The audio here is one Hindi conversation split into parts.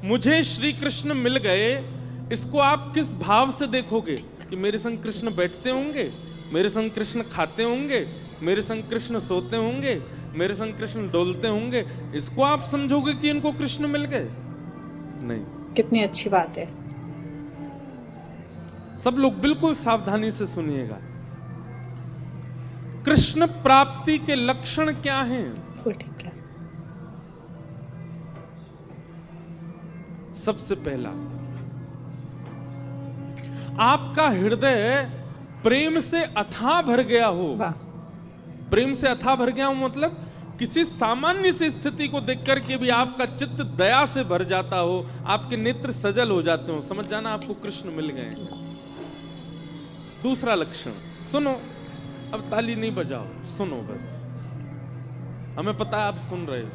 मुझे श्री कृष्ण मिल गए, इसको आप किस भाव से देखोगे? कि मेरे संग कृष्ण बैठते होंगे, मेरे संग कृष्ण खाते होंगे, मेरे संग कृष्ण सोते होंगे, मेरे संग कृष्ण डोलते होंगे, इसको आप समझोगे कि इनको कृष्ण मिल गए? नहीं। कितनी अच्छी बात है। सब लोग बिल्कुल सावधानी से सुनिएगा। कृष्ण प्राप्ति के लक्षण क्या हैं? वो ठीक है। सबसे पहला, आपका हृदय प्रेम से अथाह भर गया हो। वाह। प्रेम से अथाह भर गया हो मतलब किसी सामान्य सी स्थिति को देख करके भी आपका चित्त दया से भर जाता हो, आपके नेत्र सजल हो जाते हो, समझ जाना आपको कृष्ण मिल गए। दूसरा लक्षण, सुनो, अब ताली नहीं बजाओ, सुनो बस। हमें पता है आप सुन रहे हो।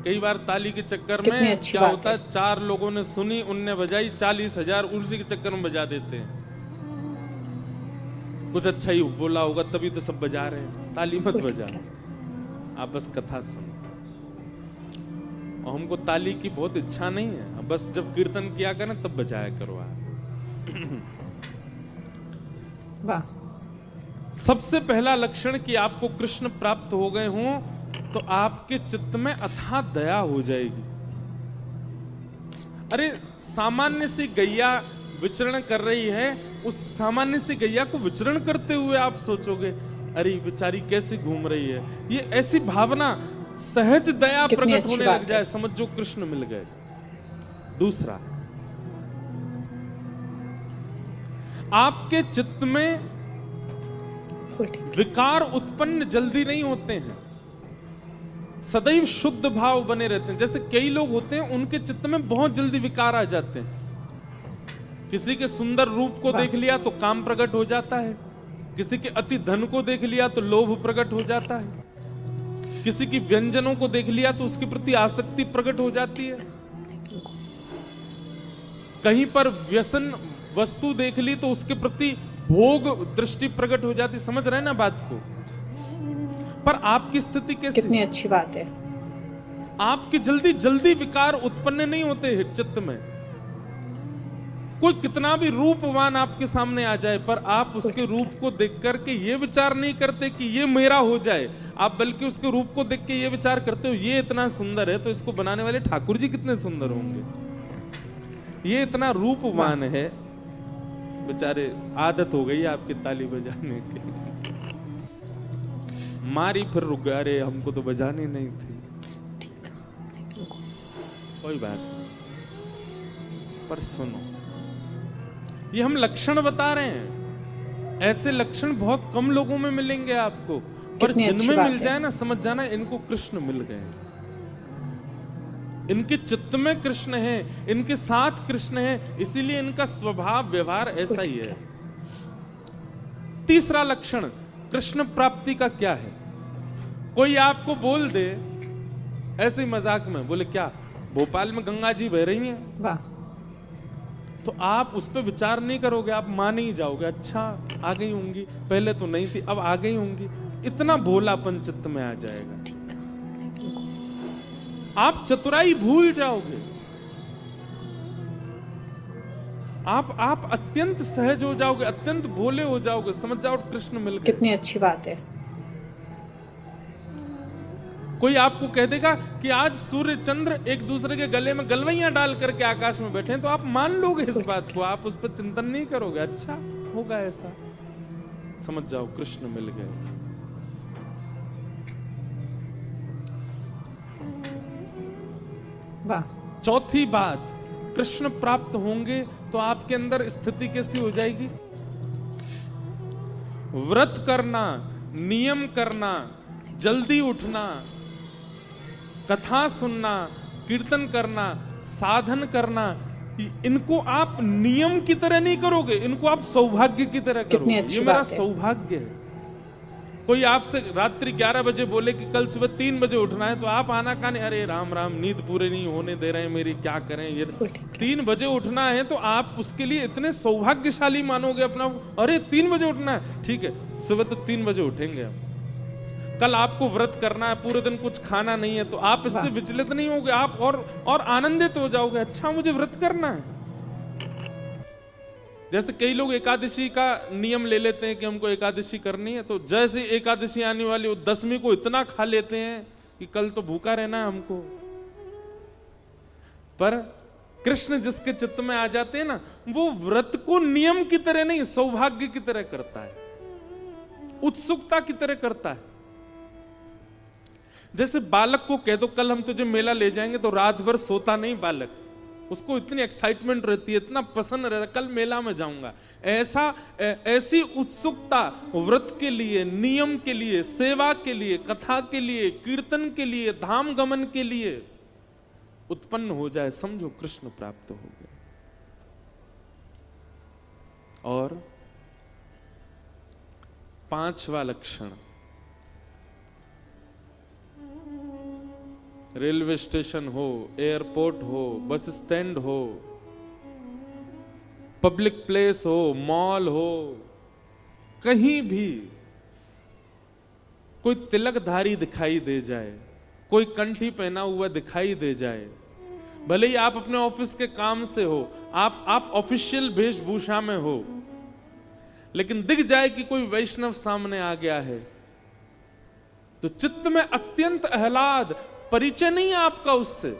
कई बार ताली के चक्कर में क्या होता है, 4 लोगों ने सुनी, उनने बजाई, 40,000 उसी के चक्कर में बजा देते हैं। कुछ अच्छा ही बोला होगा तभी तो सब बजा रहे हैं। ताली मत बजा, आप बस कथा सुनो। और हमको ताली की बहुत इच्छा नहीं है, बस जब कीर्तन किया करें तब बजाया करो आप। वाह। सबसे पहला लक्षण कि आपको कृष्ण प्राप्त हो गए हों तो आपके चित्त में अथाह दया हो जाएगी। अरे सामान्य सी गैया विचरण कर रही है, उस सामान्य सी गैया को विचरण करते हुए आप सोचोगे अरे बेचारी कैसी घूम रही है, ये ऐसी भावना, सहज दया प्रकट होने लग जाए, समझो कृष्ण मिल गए। दूसरा, आपके चित्त में विकार उत्पन्न जल्दी नहीं होते हैं, सदैव शुद्ध भाव बने रहते हैं। जैसे कई लोग होते हैं उनके चित्त में बहुत जल्दी विकार आ जाते हैं। किसी के सुंदर रूप को देख लिया तो काम प्रकट हो जाता है, किसी के अति धन को देख लिया तो लोभ प्रकट हो जाता है, किसी की व्यंजनों को देख लिया तो उसके प्रति आसक्ति प्रकट हो जाती है, कहीं पर व्यसन वस्तु देख ली तो उसके प्रति भोग दृष्टि प्रकट हो जाती। समझ रहे ना बात को? पर आपकी स्थिति कैसी? कितनी अच्छी बात है। आपके जल्दी जल्दी विकार उत्पन्न नहीं होते चित्त में। कोई कितना भी रूपवान आपके सामने आ जाए पर आप उसके रूप को देख करके ये विचार नहीं करते कि ये मेरा हो जाए, आप बल्कि उसके रूप को देख के ये विचार करते हो ये इतना सुंदर है तो इसको बनाने वाले ठाकुर जी कितने सुंदर होंगे, ये इतना रूपवान है। बेचारे आदत हो गई आपकी ताली बजाने की, मारी फिर रुक गए, अरे हमको तो बजानी नहीं थी। कोई बात नहीं, पर सुनो, ये हम लक्षण बता रहे हैं, ऐसे लक्षण बहुत कम लोगों में मिलेंगे आपको, पर जिनमें मिल जाए ना समझ जाना इनको कृष्ण मिल गए। इनके चित्त में कृष्ण है, इनके साथ कृष्ण है, इसीलिए इनका स्वभाव व्यवहार ऐसा ही है। तीसरा लक्षण कृष्ण प्राप्ति का क्या है? कोई आपको बोल दे ऐसे ही मजाक में, बोले क्या भोपाल में गंगा जी बह रही हैं? वाह। तो आप उस पर विचार नहीं करोगे, आप मान ही जाओगे, अच्छा आ गई होंगी, पहले तो नहीं थी अब आ गई होंगी। इतना भोलापन चित्त में आ जाएगा, आप चतुराई भूल जाओगे, आप अत्यंत सहज हो जाओगे, अत्यंत भोले हो जाओगे, समझ जाओ कृष्ण मिल गए। कितनी अच्छी बात है। कोई आपको कह देगा कि आज सूर्य चंद्र एक दूसरे के गले में गलवैयां डाल करके आकाश में बैठे हैं, तो आप मान लोगे इस बात को, आप उस पर चिंतन नहीं करोगे, अच्छा होगा ऐसा, समझ जाओ कृष्ण मिल गए। वाह। चौथी बात, कृष्ण प्राप्त होंगे तो आपके अंदर स्थिति कैसी हो जाएगी? व्रत करना, नियम करना, जल्दी उठना, कथा सुनना, कीर्तन करना, साधन करना, इनको आप नियम की तरह नहीं करोगे, इनको आप सौभाग्य की तरह करोगे। ये मेरा सौभाग्य है। कोई आपसे रात्रि 11 बजे बोले कि कल सुबह 3 बजे उठना है, तो आप आना काने, अरे राम राम नींद पूरे नहीं होने दे रहे हैं मेरी, क्या करें, ये 3 बजे उठना है, तो आप उसके लिए इतने सौभाग्यशाली मानोगे अपना। अरे 3 बजे उठना है, ठीक है सुबह तो 3 बजे उठेंगे हम, कल आपको व्रत करना है, पूरे दिन कुछ खाना नहीं है, तो आप इससे वाह। विचलित नहीं होगे, आप और आनंदित हो जाओगे। अच्छा, मुझे व्रत करना है। जैसे कई लोग एकादशी का नियम ले लेते हैं कि हमको एकादशी करनी है, तो जैसे एकादशी आने वाली, वो 10वीं को इतना खा लेते हैं कि कल तो भूखा रहना है हमको। पर कृष्ण जिसके चित्त में आ जाते हैं ना, वो व्रत को नियम की तरह नहीं, सौभाग्य की तरह करता है, उत्सुकता की तरह करता है। जैसे बालक को कह दो कल हम तुझे मेला ले जाएंगे, तो रात भर सोता नहीं बालक, उसको इतनी एक्साइटमेंट रहती है, इतना पसंद रहता है, कल मेला में जाऊंगा। ऐसी उत्सुकता व्रत के लिए, नियम के लिए, सेवा के लिए, कथा के लिए, कीर्तन के लिए, धाम गमन के लिए उत्पन्न हो जाए, समझो कृष्ण प्राप्त हो गए। और 5वां लक्षण, रेलवे स्टेशन हो, एयरपोर्ट हो, बस स्टैंड हो, पब्लिक प्लेस हो, मॉल हो, कहीं भी कोई तिलकधारी दिखाई दे जाए, कोई कंठी पहना हुआ दिखाई दे जाए, भले ही आप अपने ऑफिस के काम से हो, आप ऑफिशियल वेशभूषा में हो, लेकिन दिख जाए कि कोई वैष्णव सामने आ गया है, तो चित्त में अत्यंत आह्लाद, परिचय नहीं है आपका उससे,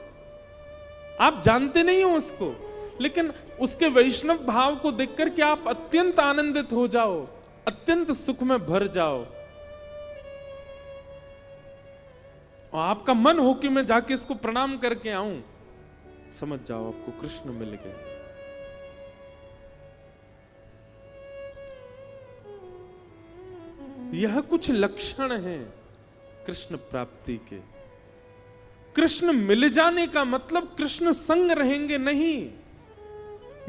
आप जानते नहीं हो उसको, लेकिन उसके वैष्णव भाव को देखकर के आप अत्यंत आनंदित हो जाओ, अत्यंत सुख में भर जाओ, और आपका मन हो कि मैं जाके इसको प्रणाम करके आऊं, समझ जाओ आपको कृष्ण मिल गए। यह कुछ लक्षण हैं कृष्ण प्राप्ति के। कृष्ण मिल जाने का मतलब कृष्ण संग रहेंगे नहीं।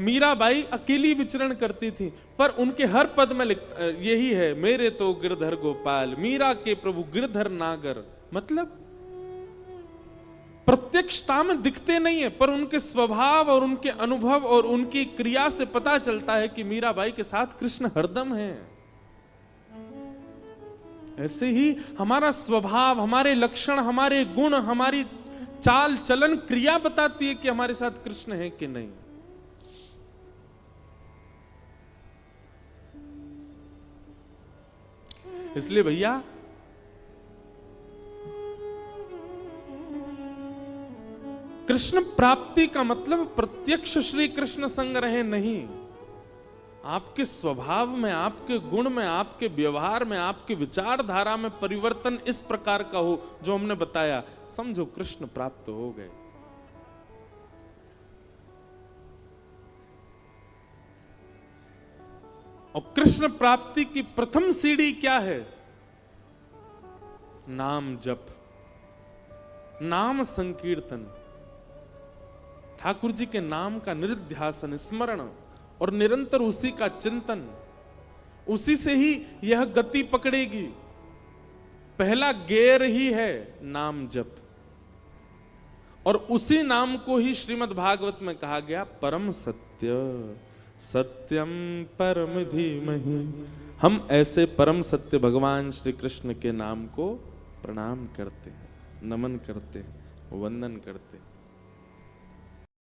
मीराबाई अकेली विचरण करती थी, पर उनके हर पद में यही है, मेरे तो गिरधर गोपाल, मीरा के प्रभु गिरधर नागर। मतलब प्रत्यक्षता में दिखते नहीं है, पर उनके स्वभाव और उनके अनुभव और उनकी क्रिया से पता चलता है कि मीराबाई के साथ कृष्ण हरदम है। ऐसे ही हमारा स्वभाव, हमारे लक्षण, हमारे गुण, हमारी चाल चलन, क्रिया बताती है कि हमारे साथ कृष्ण है कि नहीं। इसलिए भैया कृष्ण प्राप्ति का मतलब प्रत्यक्ष श्री कृष्ण संग रहे नहीं, आपके स्वभाव में, आपके गुण में, आपके व्यवहार में, आपके विचारधारा में परिवर्तन इस प्रकार का हो जो हमने बताया, समझो कृष्ण प्राप्त हो गए। और कृष्ण प्राप्ति की प्रथम सीढ़ी क्या है? नाम जप, नाम संकीर्तन, ठाकुर जी के नाम का निरुध्यासन, स्मरण और निरंतर उसी का चिंतन, उसी से ही यह गति पकड़ेगी। पहला गेर ही है नाम जप, और उसी नाम को ही श्रीमद् भागवत में कहा गया परम सत्य, सत्यम परम धीमहि। हम ऐसे परम सत्य भगवान श्री कृष्ण के नाम को प्रणाम करते हैं, नमन करते हैं, वंदन करते हैं।